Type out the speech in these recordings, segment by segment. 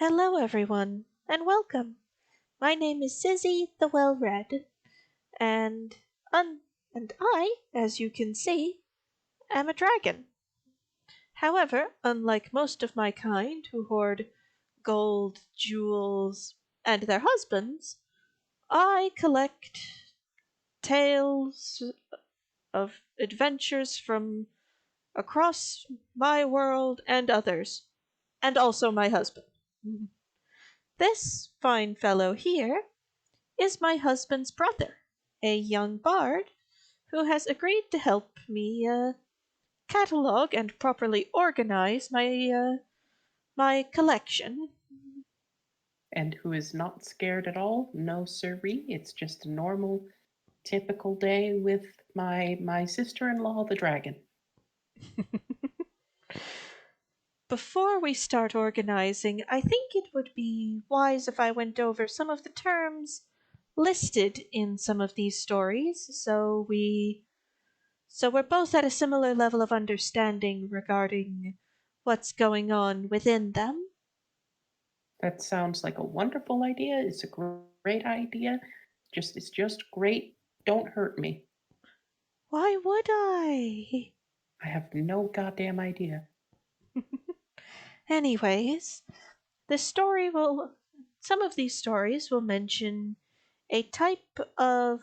Hello, everyone, and welcome. My name is Sizzy the Well-Read, and and I, as you can see, am a dragon. However, unlike most of my kind who hoard gold, jewels, and their husbands, I collect tales of adventures from across my world and others, and also my husband. This fine fellow here is my husband's brother, a young bard who has agreed to help me catalog and properly organize my collection. And who is not scared at all. No siree. It's just a normal, typical day with my sister-in-law, the dragon. Before we start organizing, I think it would be wise if I went over some of the terms listed in some of these stories so we're both at a similar level of understanding regarding what's going on within them. That sounds like a wonderful idea. It's a great idea. It's just great. Don't hurt me. Why would I? I have no goddamn idea. Anyways, the story will some of these stories will mention a type of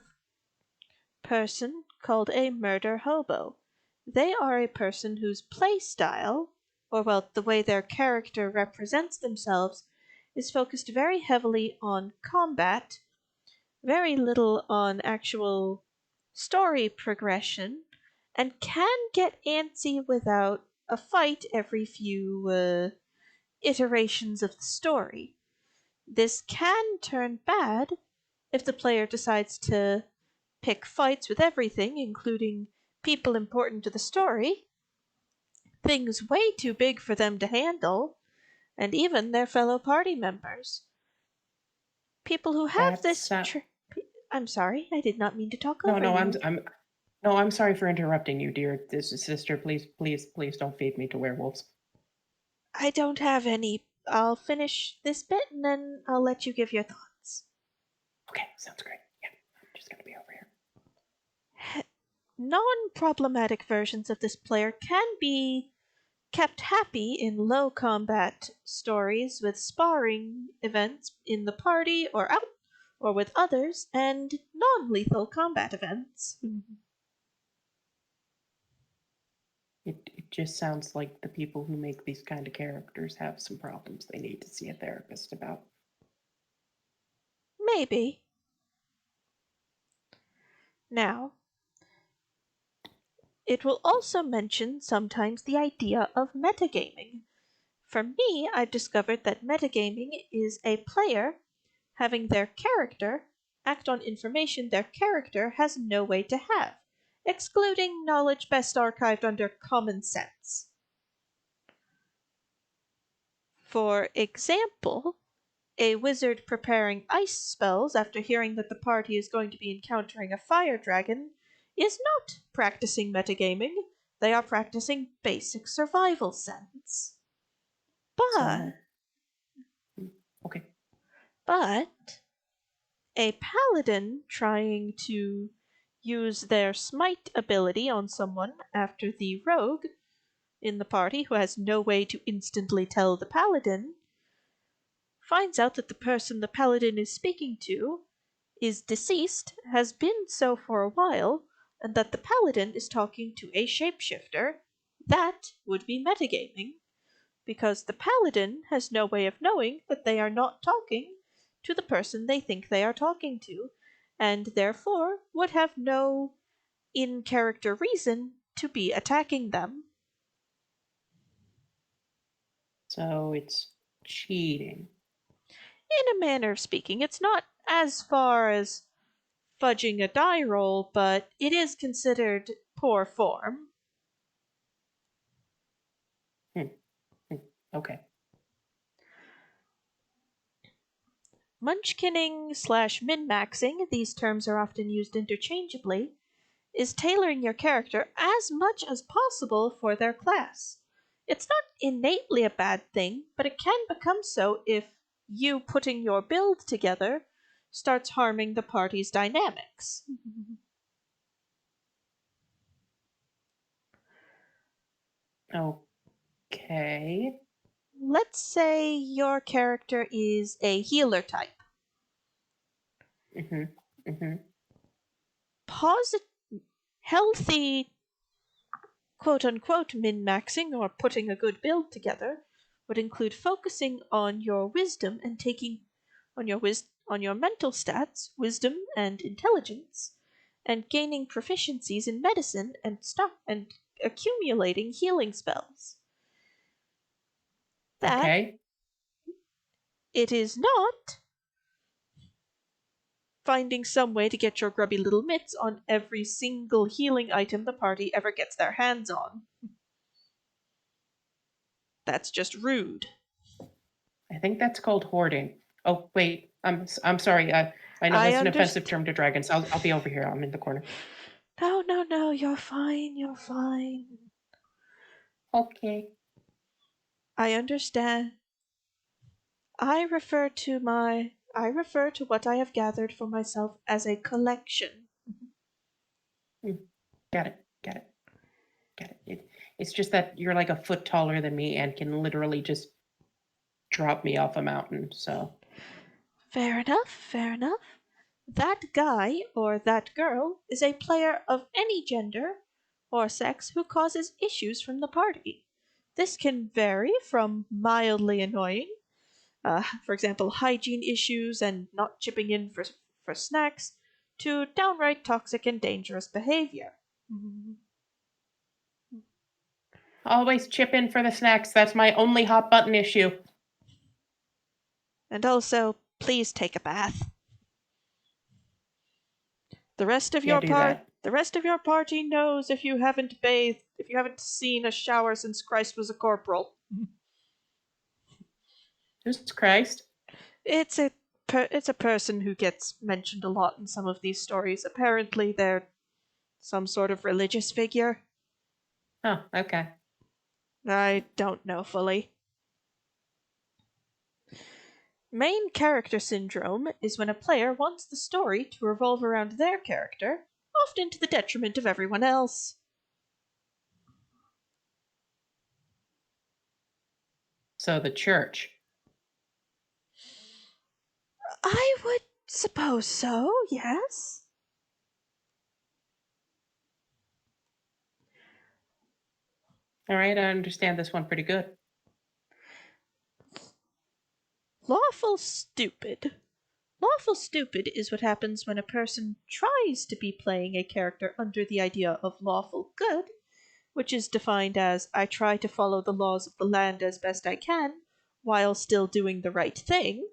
person called a murder hobo. They are a person whose play style, or well, the way their character represents themselves, is focused very heavily on combat, very little on actual story progression, and can get antsy without a fight every few iterations of the story. This can turn bad if the player decides to pick fights with everything, including people important to the story, things way too big for them to handle, and even their fellow party members. People who have That's this. I'm sorry, I did not mean to talk no, over no. you. I'm sorry for interrupting you, dear sister. Please don't feed me to werewolves. I don't have any. I'll finish this bit and then I'll let you give your thoughts. Okay, sounds great. Yeah, I'm just gonna be over here. Non problematic versions of this player can be kept happy in low combat stories with sparring events in the party or out or with others and non-lethal combat events. It just sounds like the people who make these kind of characters have some problems they need to see a therapist about. Maybe. Now, it will also mention sometimes the idea of metagaming. For me, I've discovered that metagaming is a player having their character act on information their character has no way to have, excluding knowledge best archived under common sense. For example, a wizard preparing ice spells after hearing that the party is going to be encountering a fire dragon is not practicing metagaming, they are practicing basic survival sense. But, So, okay. but, a paladin trying to use their smite ability on someone after the rogue in the party who has no way to instantly tell the paladin finds out that the person the paladin is speaking to is deceased, has been so for a while, and that the paladin is talking to a shapeshifter. That would be metagaming, because the paladin has no way of knowing that they are not talking to the person they think they are talking to, and therefore would have no in character reason to be attacking them. So it's cheating. In a manner of speaking, it's not as far as fudging a die roll, but it is considered poor form. Hmm. Hmm. Okay. Munchkinning slash min-maxing, these terms are often used interchangeably, is tailoring your character as much as possible for their class. It's not innately a bad thing, but it can become so if you putting your build together starts harming the party's dynamics. Okay. Let's say your character is a healer type. Mm-hmm. Mm-hmm. Healthy quote unquote min-maxing or putting a good build together would include focusing on your wisdom and taking on your mental stats, wisdom and intelligence, and gaining proficiencies in medicine and accumulating healing spells. That Okay. it is not finding some way to get your grubby little mitts on every single healing item the party ever gets their hands on. That's just rude. I think that's called hoarding. Oh wait, I'm sorry. I know I that's an offensive understand. term to dragons. I'll be over here. I'm in the corner. No, no, no, you're fine, you're fine. Okay. I understand. I refer to what I have gathered for myself as a collection. Mm, got it. Got it. Got it. It's just that you're like a foot taller than me and can literally just drop me off a mountain. So Fair enough, fair enough. That guy or that girl is a player of any gender or sex who causes issues from the party. This can vary from mildly annoying, for example, hygiene issues and not chipping in for snacks, to downright toxic and dangerous behavior. always chip in for the snacks. That's my only hot button issue. And also, please take a bath. Can't do that. The rest of your party knows if you haven't bathed, if you haven't seen a shower since Christ was a corporal. Jesus Christ. It's a it's a person who gets mentioned a lot in some of these stories. Apparently, they're some sort of religious figure. Oh, okay. I don't know fully. Main character syndrome is when a player wants the story to revolve around their character, often to the detriment of everyone else. So the church. I would suppose so, yes. All right, I understand this one pretty good. Lawful stupid. Lawful stupid is what happens when a person tries to be playing a character under the idea of lawful good, which is defined as I try to follow the laws of the land as best I can while still doing the right thing.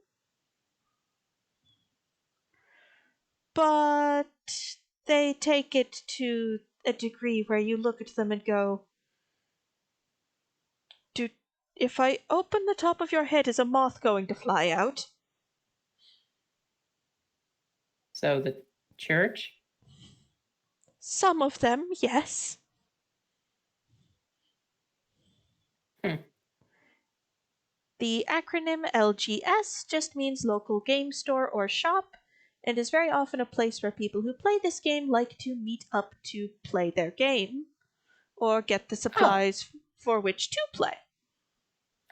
But they take it to a degree where you look at them and go, Do, if I open the top of your head, is a moth going to fly out? So the church. Some of them, yes. Hmm. The acronym LGS just means local game store or shop, and is very often a place where people who play this game like to meet up to play their game, or get the Oh, supplies for which to play.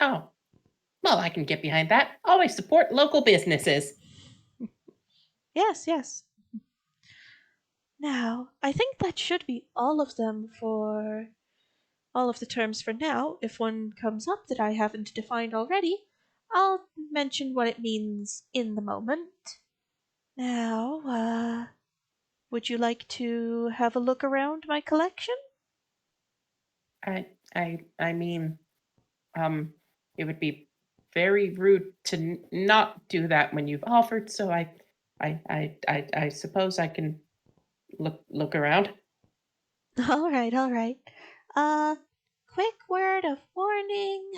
oh. Well, I can get behind that. Always support local businesses. Yes, yes. Now, I think that should be all of them for all of the terms for now. If one comes up that I haven't defined already, I'll mention what it means in the moment. Now, would you like to have a look around my collection? I mean, um, it would be very rude to not do that when you've offered. So I suppose I can look around. All right, all right. Uh, quick word of warning.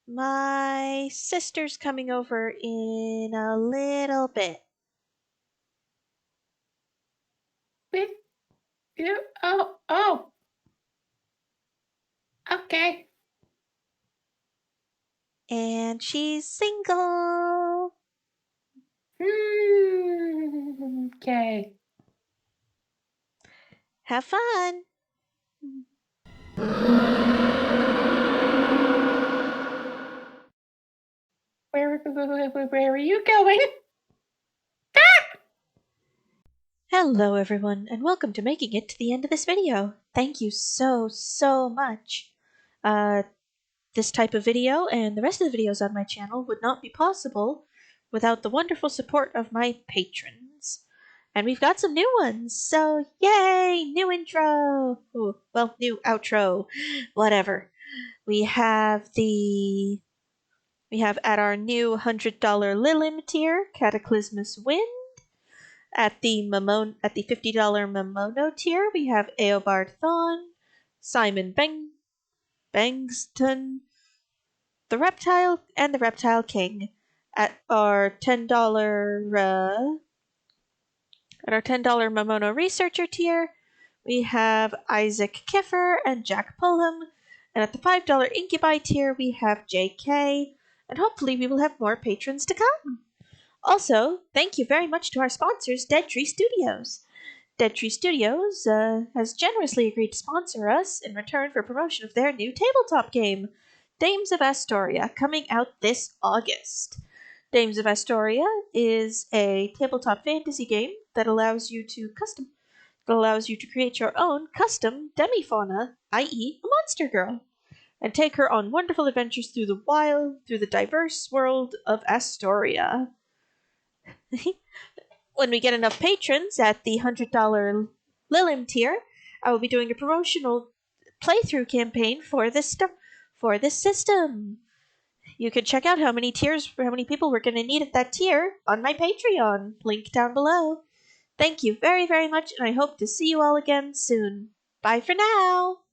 My sister's coming over in a little bit. Wait, you, oh, oh. Okay. And she's single. Okay. Have fun. Where are you going? Hello everyone, and welcome to making it to the end of this video. Thank you so much. This type of video and the rest of the videos on my channel would not be possible without the wonderful support of my patrons. And we've got some new ones, so yay! New intro! Ooh, well, new outro. Whatever. We have at our new $100 Lilim tier, Cataclysmus Wind. At the $50 Momono tier, we have Eobard Thawne, Simon Bengston, the Reptile, and the Reptile King. At our $10 Momono Researcher tier, we have Isaac Kiffer and Jack Pullum. And at the $5 Incubi tier, we have JK. And hopefully we will have more patrons to come. Also, thank you very much to our sponsors, Dead Tree Studios. Dead Tree Studios has generously agreed to sponsor us in return for promotion of their new tabletop game, Dames of Astoria, coming out this August. Dames of Astoria is a tabletop fantasy game that allows you to create your own custom demi-fauna, i.e. a monster girl, and take her on wonderful adventures through the diverse world of Astoria. When we get enough patrons at the $100 Lilim tier, I will be doing a promotional playthrough campaign for this system. You can check out how many people we're going to need at that tier on my Patreon, link down below. Thank you very much, and I hope to see you all again soon. Bye for now!